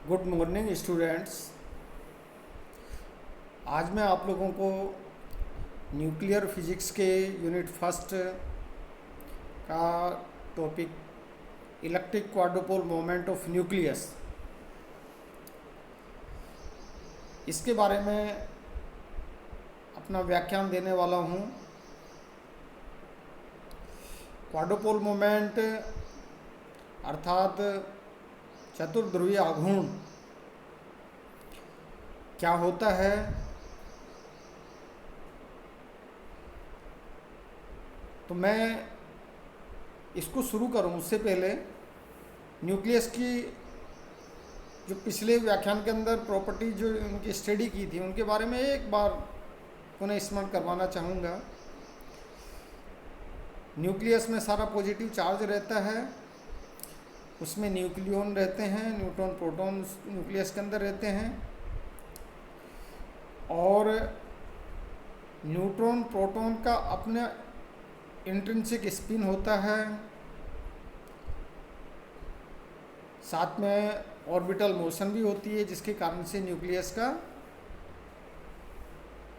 Good morning students. आज मैं आप लोगों को न्यूक्लियर फिजिक्स के यूनिट फर्स्ट का topic electric quadrupole moment of nucleus, इसके बारे में अपना व्याख्यान देने वाला हूँ। क्वाड्रुपोल मोमेंट अर्थात चतुर्ध्रुवीय आघूर्ण क्या होता है, तो मैं इसको शुरू करूं उससे पहले न्यूक्लियस की जो पिछले व्याख्यान के अंदर प्रॉपर्टी जो उनकी स्टडी की थी उनके बारे में एक बार पुनः स्मरण करवाना चाहूँगा। न्यूक्लियस में सारा पॉजिटिव चार्ज रहता है, उसमें न्यूक्लियॉन रहते हैं, न्यूट्रॉन प्रोटॉन न्यूक्लियस के अंदर रहते हैं, और न्यूट्रॉन प्रोटॉन का अपना इंट्रिंसिक स्पिन होता है, साथ में ऑर्बिटल मोशन भी होती है, जिसके कारण से न्यूक्लियस का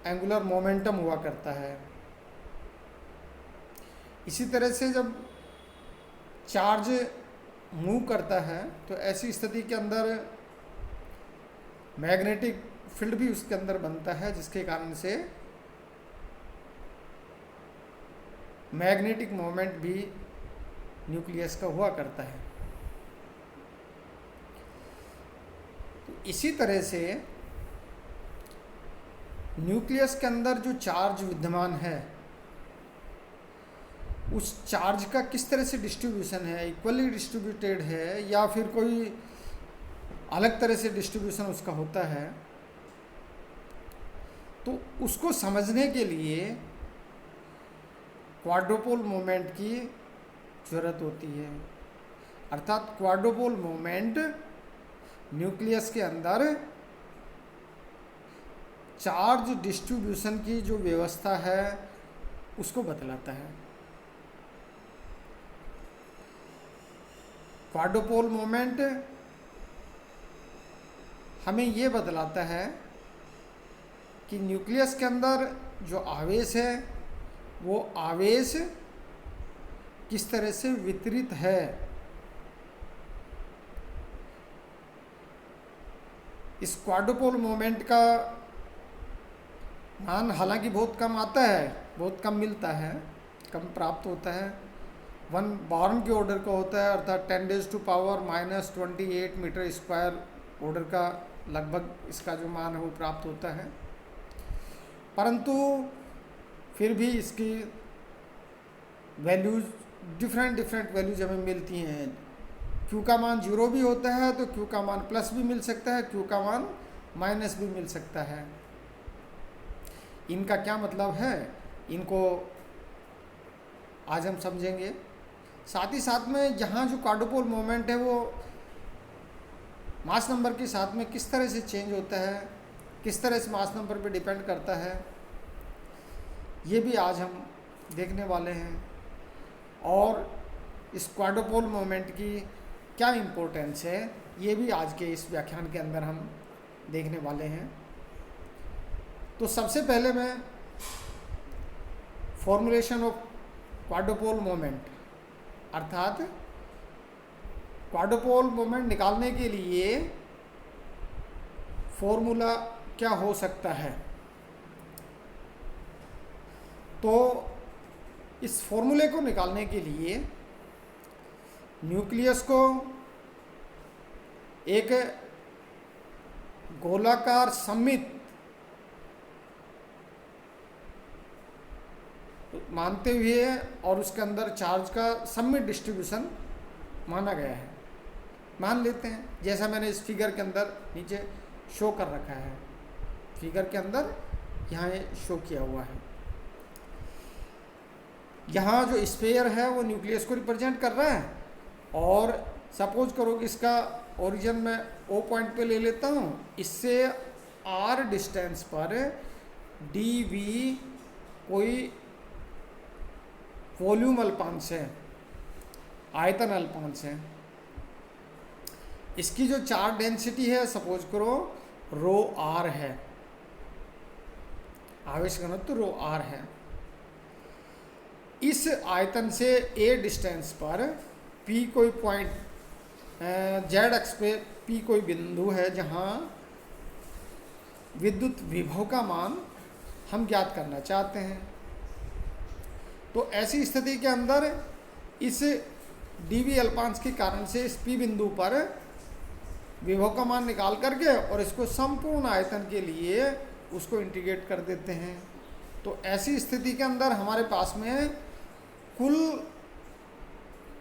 एंगुलर मोमेंटम हुआ करता है। इसी तरह से जब चार्ज मूव करता है तो ऐसी स्थिति के अंदर मैग्नेटिक फील्ड भी उसके अंदर बनता है, जिसके कारण से मैग्नेटिक मोमेंट भी न्यूक्लियस का हुआ करता है। तो इसी तरह से न्यूक्लियस के अंदर जो चार्ज विद्यमान है उस चार्ज का किस तरह से डिस्ट्रीब्यूशन है, इक्वली डिस्ट्रीब्यूटेड है या फिर कोई अलग तरह से डिस्ट्रीब्यूशन उसका होता है, तो उसको समझने के लिए क्वाड्रुपोल मोमेंट की ज़रूरत होती है। अर्थात क्वाड्रुपोल मोमेंट न्यूक्लियस के अंदर चार्ज डिस्ट्रीब्यूशन की जो व्यवस्था है उसको बतलाता है। क्वाड्रुपोल मोमेंट हमें ये बतलाता है कि न्यूक्लियस के अंदर जो आवेश है वो आवेश किस तरह से वितरित है। इस क्वाड्रुपोल मोमेंट का मान हालांकि बहुत कम आता है, बहुत कम मिलता है, कम प्राप्त होता है। 1 बार्न के ऑर्डर का होता है, अर्थात 10⁻⁻28 मीटर स्क्वायर ऑर्डर का लगभग इसका जो मान है वो प्राप्त होता है। परंतु फिर भी इसकी वैल्यूज़ डिफरेंट वैल्यूज हमें मिलती हैं। क्यू का मान 0 भी होता है तो क्यू का मान प्लस भी मिल सकता है, क्यू का मान माइनस भी मिल सकता है। इनका क्या मतलब है, इनको आज हम समझेंगे। साथ ही साथ में यहाँ जो क्वाड्रुपोल मोमेंट है वो मास नंबर के साथ में किस तरह से चेंज होता है, किस तरह से मास नंबर पे डिपेंड करता है, ये भी आज हम देखने वाले हैं। और इस क्वाड्रुपोल मोमेंट की क्या इम्पोर्टेंस है ये भी आज के इस व्याख्यान के अंदर हम देखने वाले हैं। तो सबसे पहले मैं फॉर्मूलेशन ऑफ क्वाड्रुपोल मोमेंट अर्थात क्वाड्रुपोल मोमेंट निकालने के लिए फॉर्मूला क्या हो सकता है, तो इस फॉर्मूले को निकालने के लिए न्यूक्लियस को एक गोलाकार सममित मानते हुए और उसके अंदर चार्ज का सममित डिस्ट्रीब्यूशन माना गया है, मान लेते हैं। जैसा मैंने इस फिगर के अंदर नीचे शो कर रखा है, फिगर के अंदर यहाँ ये शो किया हुआ है। यहाँ जो स्फीयर है वो न्यूक्लियस को रिप्रेजेंट कर रहा है, और सपोज करो कि इसका ओरिजिन मैं ओ पॉइंट पे ले लेता हूँ, इससे आर डिस्टेंस पर डी वी कोई वॉल्यूम अल्पांश है, आयतन अल्पांश है। इसकी जो चार्ज डेंसिटी है सपोज करो रो आर है, आवेश घनत्व रो आर है। इस आयतन से ए डिस्टेंस पर पी कोई पॉइंट, जेड अक्ष पे पी कोई बिंदु है जहां विद्युत विभव का मान हम ज्ञात करना चाहते हैं। तो ऐसी स्थिति के अंदर इस डीवी अल्पांश के कारण से इस पी बिंदु पर विभव का मान निकाल करके और इसको संपूर्ण आयतन के लिए उसको इंटीग्रेट कर देते हैं। तो ऐसी स्थिति के अंदर हमारे पास में कुल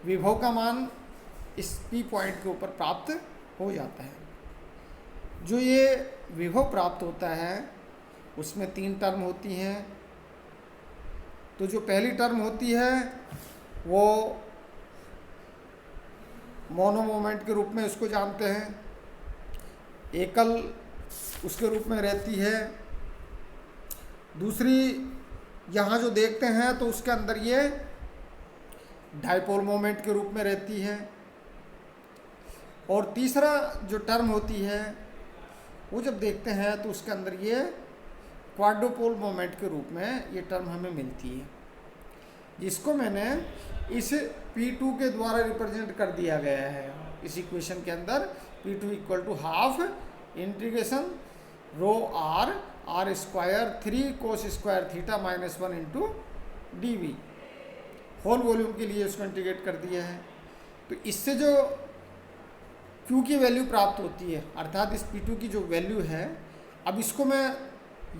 विभव का मान इस पी पॉइंट के ऊपर प्राप्त हो जाता है। जो ये विभव प्राप्त होता है उसमें 3 टर्म होती हैं। तो जो पहली टर्म होती है वो मोनो मोमेंट के रूप में उसको जानते हैं, एकल उसके रूप में रहती है। दूसरी यहाँ जो देखते हैं तो उसके अंदर ये डाइपोल मोमेंट के रूप में रहती है। और तीसरा जो टर्म होती है वो जब देखते हैं तो उसके अंदर ये क्वाड्रोपोल मोमेंट के रूप में ये टर्म हमें मिलती है, जिसको मैंने इस P2 के द्वारा रिप्रेजेंट कर दिया गया है। इस इक्वेशन के अंदर P2 equal to half integration rho R R square 3 cos square theta minus 1 into D V whole volume के लिए उसको इंटीग्रेट कर दिया है। तो इससे जो Q की वैल्यू प्राप्त होती है, अर्थात इस P2 की जो वैल्यू है, अब इसको मैं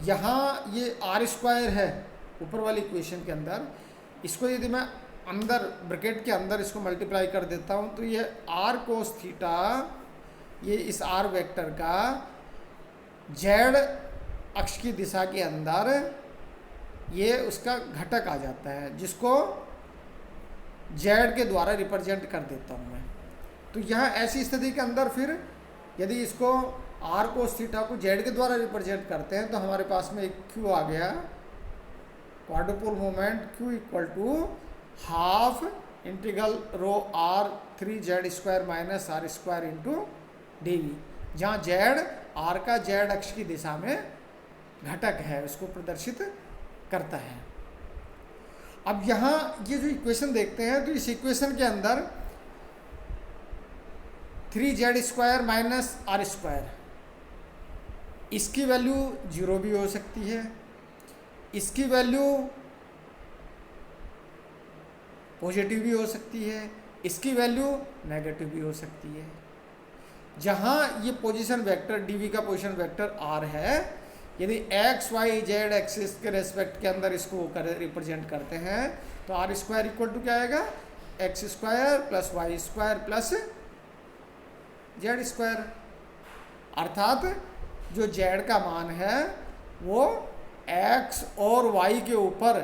यहाँ ये आर स्क्वायर है ऊपर वाली इक्वेशन के अंदर, इसको यदि मैं अंदर ब्रैकेट के अंदर इसको मल्टीप्लाई कर देता हूँ तो ये आर कोस थीटा, ये इस आर वेक्टर का जेड अक्ष की दिशा के अंदर ये उसका घटक आ जाता है, जिसको जेड के द्वारा रिप्रेजेंट कर देता हूँ मैं। तो यहाँ ऐसी स्थिति के अंदर फिर यदि इसको आर कोस थीटा को जेड के द्वारा रिप्रेजेंट करते हैं तो हमारे पास में एक क्यू आ गया, quadrupole moment Q equal to half integral rho R 3 Z square minus R square into D V, जहाँ जेड आर का जेड अक्ष की दिशा में घटक है उसको प्रदर्शित करता है। अब यहाँ ये जो इक्वेशन देखते हैं तो इस इक्वेशन के अंदर 3 Z square minus R square, इसकी वैल्यू 0 भी हो सकती है, इसकी वैल्यू पॉजिटिव भी हो सकती है, इसकी वैल्यू नेगेटिव भी हो सकती है। जहाँ ये पोजीशन वेक्टर डीवी का पोजीशन वेक्टर आर है, यदि एक्स वाई जेड एक्सिस के रेस्पेक्ट के अंदर इसको रिप्रेजेंट करते हैं तो आर स्क्वायर इक्वल टू क्या आएगा, X square plus Y square plus Z square. अर्थात जो जेड का मान है वो एक्स और वाई के ऊपर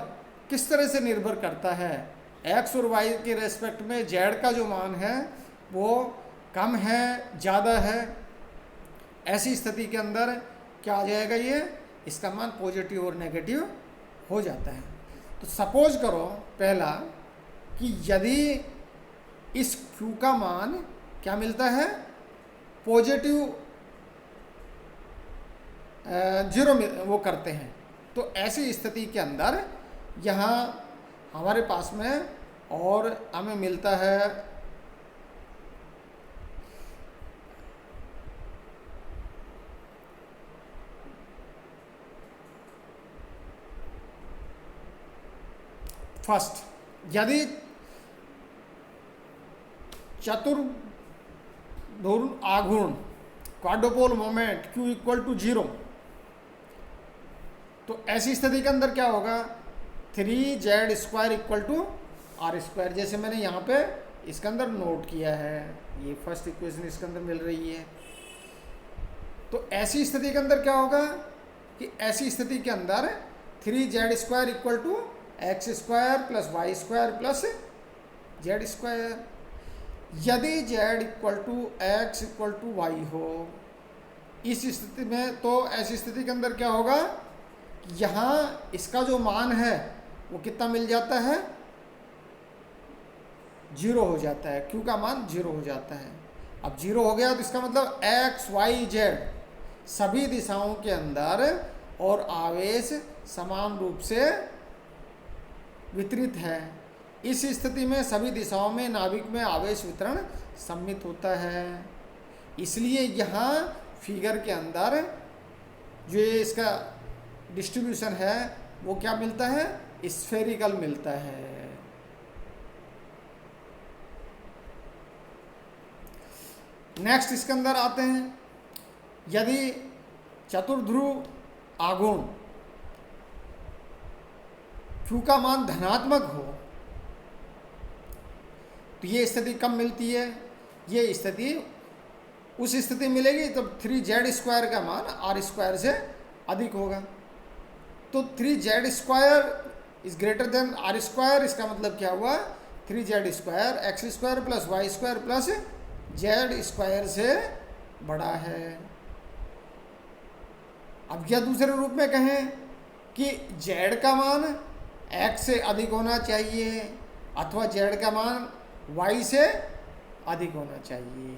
किस तरह से निर्भर करता है, एक्स और वाई के रेस्पेक्ट में जेड का जो मान है वो कम है ज़्यादा है, ऐसी स्थिति के अंदर क्या आ जाएगा, ये इसका मान पॉजिटिव और नेगेटिव हो जाता है। तो सपोज करो पहला कि यदि इस Q का मान क्या मिलता है, पॉजिटिव 0 वो करते हैं, तो ऐसी स्थिति के अंदर यहाँ हमारे पास में और हमें मिलता है फर्स्ट, यदि चतुर्ध्रुव आघूर्ण quadrupole moment Q equal to 0, तो ऐसी स्थिति के अंदर क्या होगा, 3 Z square equal to R square, जैसे मैंने यहाँ पे इसके अंदर नोट किया है, ये फर्स्ट इक्वेशन इसके अंदर मिल रही है। तो ऐसी स्थिति के अंदर क्या होगा कि ऐसी स्थिति के अंदर 3 Z square equal to X square plus Y square plus Z square. यदि Z equal to X equal to Y हो इस स्थिति में, तो ऐसी स्थिति के अंदर क्या होगा, यहाँ इसका जो मान है वो कितना मिल जाता है, 0 हो जाता है, Q का मान 0 हो जाता है। अब 0 हो गया तो इसका मतलब एक्स वाई जेड सभी दिशाओं के अंदर और आवेश समान रूप से वितरित है। इस स्थिति में सभी दिशाओं में नाभिक में आवेश वितरण सम्मित होता है। इसलिए यहाँ फिगर के अंदर जो ये इसका डिस्ट्रीब्यूशन है वो क्या मिलता है, स्फेरिकल मिलता है। नेक्स्ट इसके अंदर आते हैं, यदि चतुर्ध्रुव आघूर्ण Q का मान धनात्मक हो तो ये स्थिति कब मिलती है, ये स्थिति उस स्थिति मिलेगी जब 3z² का मान r² से अधिक होगा। तो 3z² is greater than r², इसका मतलब क्या हुआ, 3z² x² plus y² plus z² से बड़ा है। अब क्या दूसरे रूप में कहें कि z का मान x से अधिक होना चाहिए अथवा z का मान y से अधिक होना चाहिए।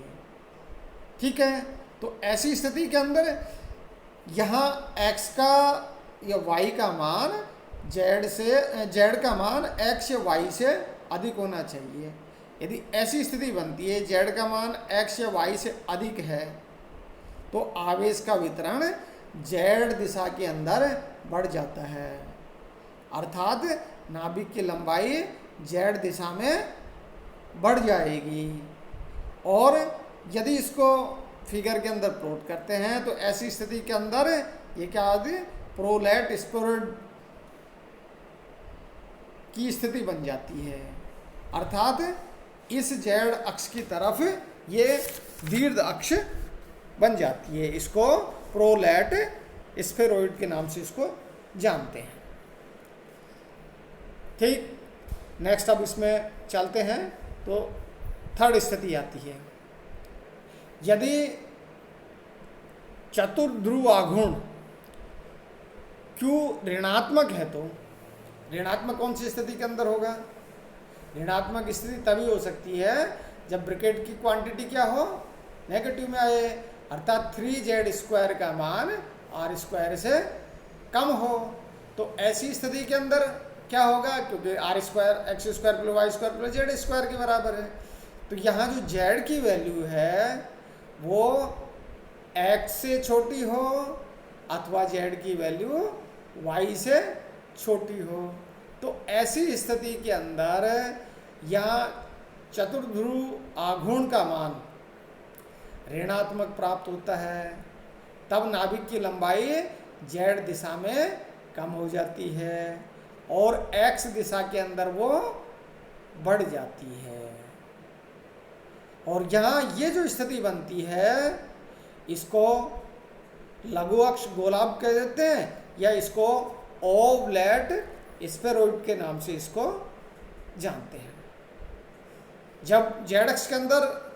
ठीक है, तो ऐसी स्थिति के अंदर यहाँ x का या y का मान z का मान x या y से अधिक होना चाहिए। यदि ऐसी स्थिति बनती है z का मान x या y से अधिक है तो आवेश का वितरण z दिशा के अंदर बढ़ जाता है, अर्थात नाभिक की लंबाई z दिशा में बढ़ जाएगी। और यदि इसको फिगर के अंदर प्लॉट करते हैं तो ऐसी स्थिति के अंदर ये क्या आती है, प्रोलेट स्फेरॉइड की स्थिति बन जाती है, अर्थात इस z अक्ष की तरफ ये दीर्घ अक्ष बन जाती है। इसको प्रोलेट स्फेरॉइड के नाम से इसको जानते हैं। ठीक, नेक्स्ट अब इसमें चलते हैं तो थर्ड स्थिति आती है, यदि चतुर्ध्रुव आघूर्ण Q ऋणात्मक है तो ऋणात्मक कौन सी स्थिति के अंदर होगा, ऋणात्मक स्थिति तभी हो सकती है जब ब्रैकेट की क्वांटिटी क्या हो, नेगेटिव में आए, अर्थात 3z² का मान r² से कम हो। तो ऐसी स्थिति के अंदर क्या होगा, क्योंकि r² x² plus y² plus z² के बराबर है, तो यहाँ जो z की वैल्यू है वो x से छोटी हो अथवा z की वैल्यू y से छोटी हो। तो ऐसी स्थिति के अंदर यहाँ चतुर्ध्रुव आघूर्ण का मान ऋणात्मक प्राप्त होता है, तब नाभिक की लंबाई z दिशा में कम हो जाती है और x दिशा के अंदर वो बढ़ जाती है। और यहाँ ये जो स्थिति बनती है इसको लघु अक्ष गोलाभ कह देते हैं या इसको ओवलेट स्फेरॉइड के नाम से इसको जानते हैं। जब z अक्ष के अंदर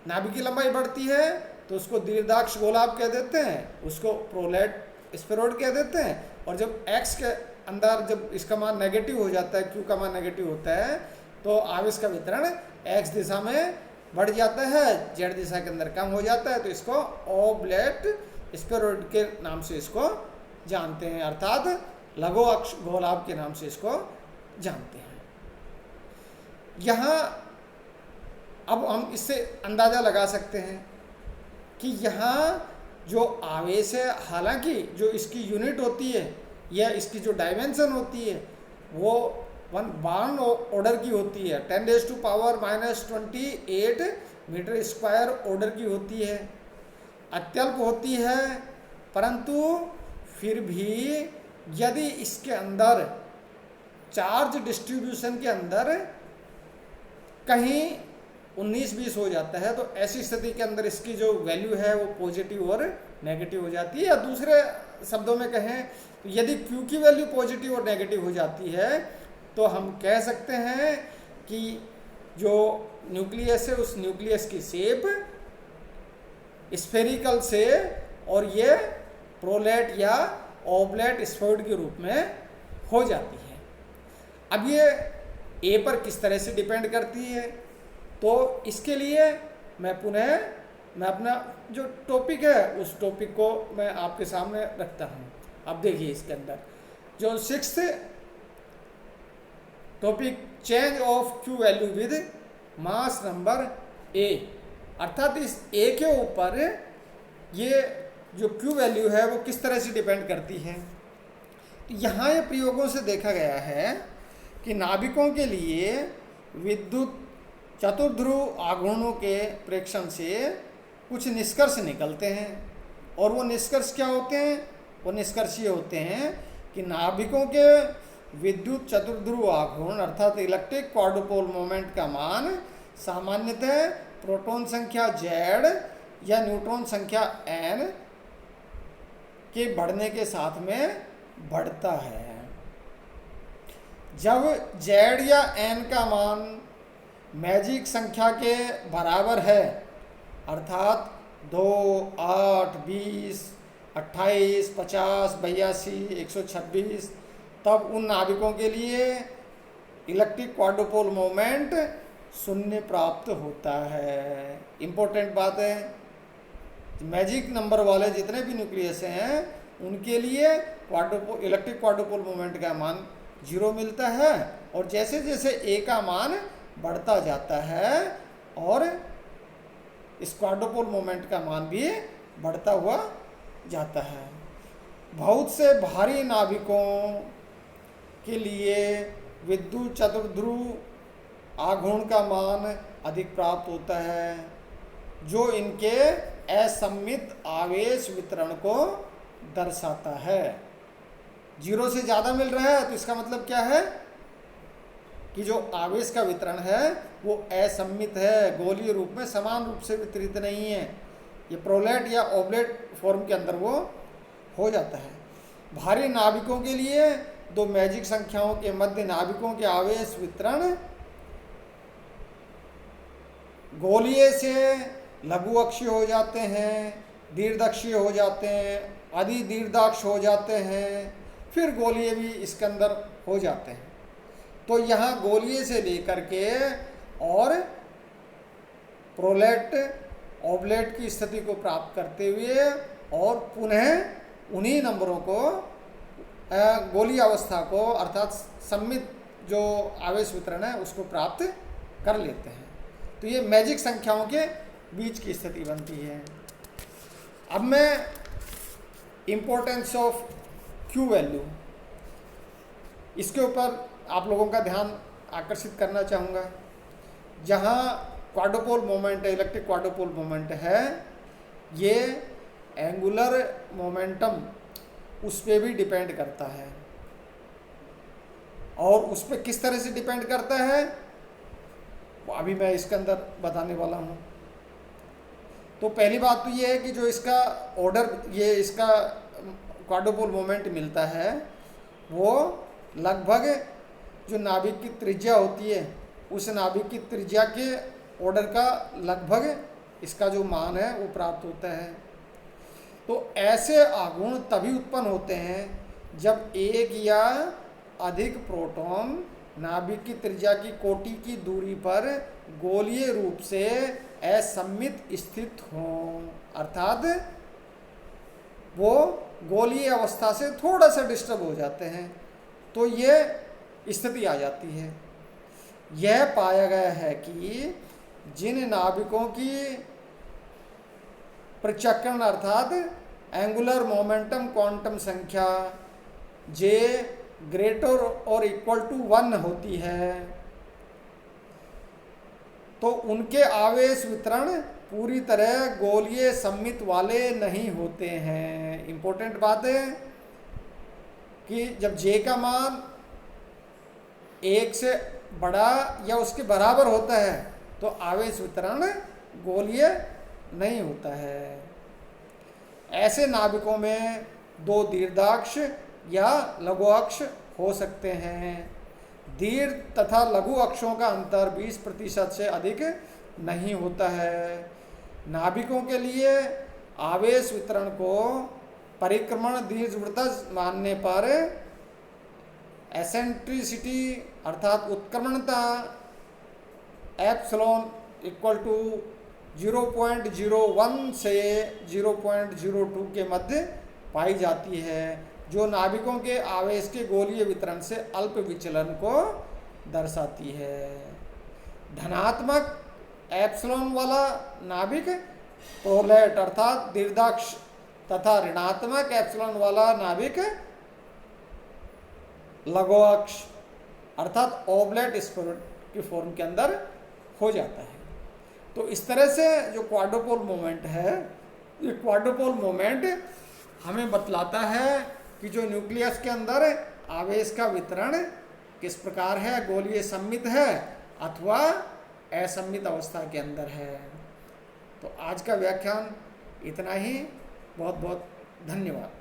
नाभिक की लंबाई बढ़ती है तो उसको दीर्घाक्ष गोलाभ कह देते हैं, उसको प्रोलेट स्फेरॉइड कह देते हैं। और जब x के अंदर जब इसका मान नेगेटिव हो जाता है, q का मान नेगेटिव होता है, तो आवेश का वितरण x दिशा में बढ़ जाता है, z दिशा के अंदर कम हो जाता है, तो इसको ओवलेट स्फेरॉइड के नाम से इसको जानते हैं, अर्थात लघु अक्ष गोलाभ के नाम से इसको जानते हैं। यहाँ अब हम इससे अंदाज़ा लगा सकते हैं कि यहाँ जो आवेश है, हालांकि जो इसकी यूनिट होती है या इसकी जो डायमेंशन होती है वो 1 बार्न ऑर्डर की होती है, 10⁻⁻28 मीटर स्क्वायर ऑर्डर की होती है, अत्यल्प होती है। परंतु फिर भी यदि इसके अंदर चार्ज डिस्ट्रीब्यूशन के अंदर कहीं 19-20 हो जाता है तो ऐसी स्थिति के अंदर इसकी जो वैल्यू है वो पॉजिटिव और नेगेटिव हो जाती है। या दूसरे शब्दों में कहें तो यदि Q की वैल्यू पॉजिटिव और नेगेटिव हो जाती है तो हम कह सकते हैं कि जो न्यूक्लियस है उस न्यूक्लियस की शेप स्फेरिकल से और ये प्रोलेट या ओवलेट स्फेरॉइड के रूप में हो जाती है। अब ये A पर किस तरह से डिपेंड करती है, तो इसके लिए मैं अपना जो टॉपिक है उस टॉपिक को मैं आपके सामने रखता हूँ। अब देखिए इसके अंदर जो 6th topic, change of Q value with mass number A, अर्थात इस ए के ऊपर ये जो क्यू वैल्यू है वो किस तरह से डिपेंड करती है। तो यहाँ ये प्रयोगों से देखा गया है कि नाभिकों के लिए विद्युत चतुर्ध्रुव आघूर्णों के प्रेक्षण से कुछ निष्कर्ष निकलते हैं, और वो निष्कर्ष क्या होते हैं? वो निष्कर्ष ये होते हैं कि नाभिकों के विद्युत चतुर्ध्रुव आघूर्ण अर्थात इलेक्ट्रिक क्वाड्रुपोल मोमेंट का मान सामान्यतः प्रोटॉन संख्या Z या न्यूट्रॉन संख्या N के बढ़ने के साथ में बढ़ता है। जब Z या N का मान मैजिक संख्या के बराबर है, अर्थात 2, 8, 20, 28, 50, 82, 126, तब उन नाभिकों के लिए इलेक्ट्रिक क्वाड्रुपोल मोमेंट 0 प्राप्त होता है। इम्पोर्टेंट बात है, मैजिक नंबर वाले जितने भी न्यूक्लियस हैं उनके लिए इलेक्ट्रिक क्वाड्रुपोल मोमेंट का मान 0 मिलता है, और जैसे जैसे ए का मान बढ़ता जाता है और इस क्वाड्रुपोल मोमेंट का मान भी बढ़ता हुआ जाता है। बहुत से भारी नाभिकों के लिए विद्युत चतुर्ध्रुव आघूर्ण का मान अधिक प्राप्त होता है, जो इनके असममित आवेश वितरण को दर्शाता है। 0 से ज़्यादा मिल रहा है तो इसका मतलब क्या है कि जो आवेश का वितरण है वो असममित है, गोलीय रूप में समान रूप से वितरित नहीं है। ये प्रोलेट या ओब्लेट फॉर्म के अंदर वो हो जाता है। भारी नाभिकों के लिए 2 मैजिक संख्याओं के मध्य नाभिकों के आवेश वितरण गोलीय से लघु अक्षीय हो जाते हैं, दीर्घअक्षीय हो जाते हैं, अधि दीर्घाक्ष हो जाते हैं, फिर गोलीय भी इसके अंदर हो जाते हैं। तो यहाँ गोलीय से लेकर के और प्रोलेट ओब्लेट की स्थिति को प्राप्त करते हुए और पुनः उन्हीं नंबरों को गोलीय अवस्था को अर्थात सममित जो आवेश वितरण है उसको प्राप्त कर लेते हैं। तो ये मैजिक संख्याओं के बीच की स्थिति बनती है। अब मैं इम्पोर्टेंस ऑफ क्यू वैल्यू, इसके ऊपर आप लोगों का ध्यान आकर्षित करना चाहूँगा। जहाँ क्वाड्रुपोल मोमेंट है, इलेक्ट्रिक क्वाड्रुपोल मोमेंट है, ये एंगुलर मोमेंटम उस पर भी डिपेंड करता है। और उस पर किस तरह से डिपेंड करता है वो अभी मैं इसके अंदर बताने वाला हूँ। तो पहली बात तो ये है कि जो इसका ऑर्डर, ये इसका क्वाड्रुपोल मोमेंट मिलता है वो लगभग जो नाभिक की त्रिज्या होती है उस नाभिक की त्रिज्या के ऑर्डर का लगभग इसका जो मान है वो प्राप्त होता है। तो ऐसे आघूर्ण तभी उत्पन्न होते हैं जब एक या अधिक प्रोटॉन नाभिक की त्रिज्या की कोटि की दूरी पर गोलीय रूप से असममित स्थित हों, अर्थात वो गोलीय अवस्था से थोड़ा सा डिस्टर्ब हो जाते हैं, तो ये स्थिति आ जाती है। यह पाया गया है कि जिन नाभिकों की प्रचक्रण अर्थात एंगुलर मोमेंटम क्वांटम संख्या J ग्रेटर और इक्वल टू 1 होती है तो उनके आवेश वितरण पूरी तरह गोलीय सममित वाले नहीं होते हैं। इम्पोर्टेंट बात है कि जब J का मान 1 से बड़ा या उसके बराबर होता है तो आवेश वितरण गोलीय नहीं होता है। ऐसे नाभिकों में 2 दीर्घाक्ष या लघु अक्ष हो सकते हैं। दीर्घ तथा लघु अक्षों का अंतर 20% से अधिक नहीं होता है। नाभिकों के लिए आवेश वितरण को परिक्रमण दीर्घवृत्त मानने पर एसेंट्रिसिटी अर्थात उत्क्रमणता एप्सिलॉन इक्वल टू 0.01 से 0.02 के मध्य पाई जाती है, जो नाभिकों के आवेश के गोलीय वितरण से अल्प विचलन को दर्शाती है। धनात्मक एप्सिलॉन वाला नाभिक ओवलेट अर्थात दीर्घाक्ष तथा ऋणात्मक एप्सिलॉन वाला नाभिक लघुअक्ष अर्थात ओवलेट स्फेरॉइड की फॉर्म के अंदर हो जाता है। तो इस तरह से जो क्वाड्रुपोल मोमेंट है, ये क्वाड्रुपोल मोमेंट हमें बतलाता है कि जो न्यूक्लियस के अंदर आवेश का वितरण किस प्रकार है, गोलीय सममित है अथवा असममित अवस्था के अंदर है। तो आज का व्याख्यान इतना ही। बहुत बहुत धन्यवाद।